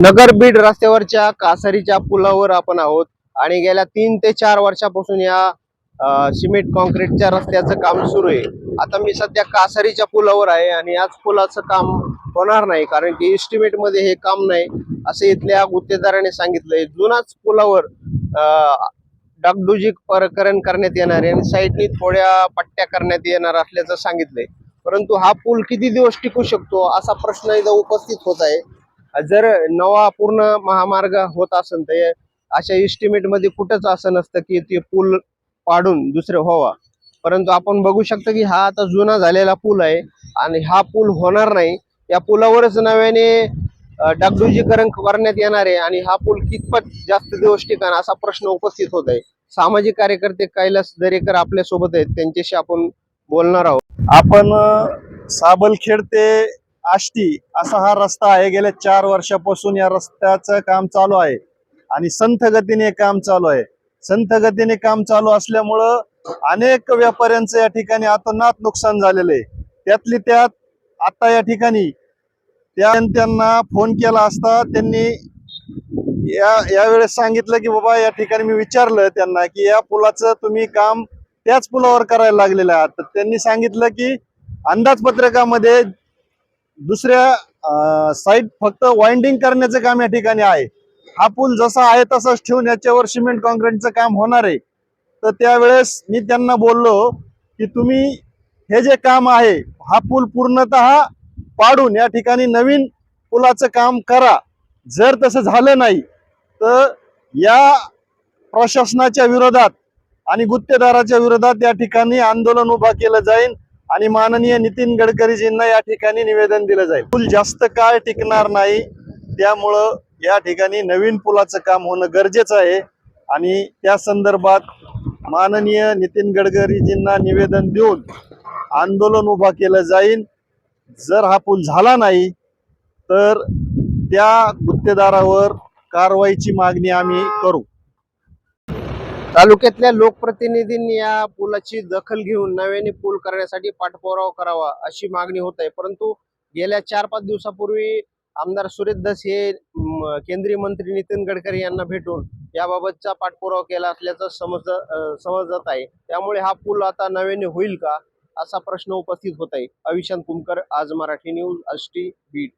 नगर बीड रस्त्यावरच्या कासारीच्या पुलावर आपण आहोत आणि गेल्या 3 ते 4 वर्षापासून या सिमेंट कॉन्क्रीटच्या रस्त्याचं काम सुरू आहे। आता मी सध्या कासारीच्या पुलावर आहे आणि याच पुलाचं काम होणार नाही कारण की एस्टिमेट मध्ये हे काम नाही असे इथल्या गुत्तेदाराने सांगितलंय। जुनाच पुलावर डागडुजी प्रकरण करण्यात येणार आहे आणि साईडनी थोड्या पट्ट्या करण्यात येणार असल्याचं सांगितलंय। परंतु हा पूल किती दिवस टिकू शकतो असा प्रश्न इथं उपस्थित होत आहे। जर नवा पूर्ण महामार्ग होत असेल तर अशा एस्टिमेट मध्ये कुठंच असं नसतं की ते पूल पाडून दुसरे व्हावा। परंतु आपण बघू शकतो की हा आता जुना झालेला पूल आहे आणि हा पूल होणार नाही। या पुलावरच नव्याने डागडुजीकरण करण्यात येणार आहे आणि हा पूल कितपत जास्त दिवस टिकणार असा प्रश्न उपस्थित होत आहे। सामाजिक कार्यकर्ते कैलास दरेकर आपल्या सोबत आहेत, त्यांच्याशी आपण बोलणार आहोत। आपण साबलखेड ते आष्टी असा हा रस्ता आहे। गेल्या 4 वर्षापासून या रस्त्याचं काम चालू आहे आणि संथ गतीने काम चालू आहे। संथ गतीने काम चालू असल्यामुळं अनेक व्यापाऱ्यांचं या ठिकाणी अतोनात नुकसान झालेलं आहे। त्यातली त्यात आता या ठिकाणी त्यांना फोन केला असता त्यांनी यावेळेस सांगितलं की बाबा या ठिकाणी मी विचारलं त्यांना की या पुलाचं तुम्ही काम त्याच पुलावर करायला लागलेलं आहात, तर त्यांनी सांगितलं की अंदाजपत्रकामध्ये दुसऱ्या साईड फक्त वाइंडिंग करण्याचं काम या ठिकाणी आहे। हा पूल जसा आहे तसाच ठेवून याच्यावर सिमेंट कॉन्क्रीटचं काम होणार आहे। तर त्यावेळेस मी त्यांना बोललो की तुम्ही हे जे काम आहे हा पूल पूर्णतः पाडून या ठिकाणी नवीन पुलाचं काम करा। जर तसं झालं नाही तर या प्रशासनाच्या विरोधात आणि गुत्तेदाराच्या विरोधात या ठिकाणी आंदोलन उभा केलं जाईल आणि माननीय नितीन गडकरीजींना या ठिकाणी निवेदन दिलं जाईल। पूल जास्त काळ टिकणार नाही, त्यामुळं या ठिकाणी नवीन पुलाचं काम होणं गरजेचं आहे आणि त्या संदर्भात माननीय नितीन गडकरीजींना निवेदन देऊन आंदोलन उभा केलं जाईल। जर हा पूल झाला नाही तर त्या गुत्तेदारावर कारवाईची मागणी आम्ही करू। तालुक्यातल्या लोकप्रतिनिधींनी या पुलाची दखल घेऊन नव्याने पूल करण्यासाठी पाठपुरावा करावा अशी मागणी होत आहे। परंतु गेल्या 4-5 दिवसापूर्वी आमदार सुरेश धस हे केंद्रीय मंत्री नितीन गडकरी यांना भेटून याबाबतचा पाठपुरावा केला असल्याचं समजत आहे। त्यामुळे हा पूल आता नव्याने होईल का असा प्रश्न उपस्थित होत आहे। अविशांत कुमकर, आज मराठी न्यूज, आष्टी, बीड।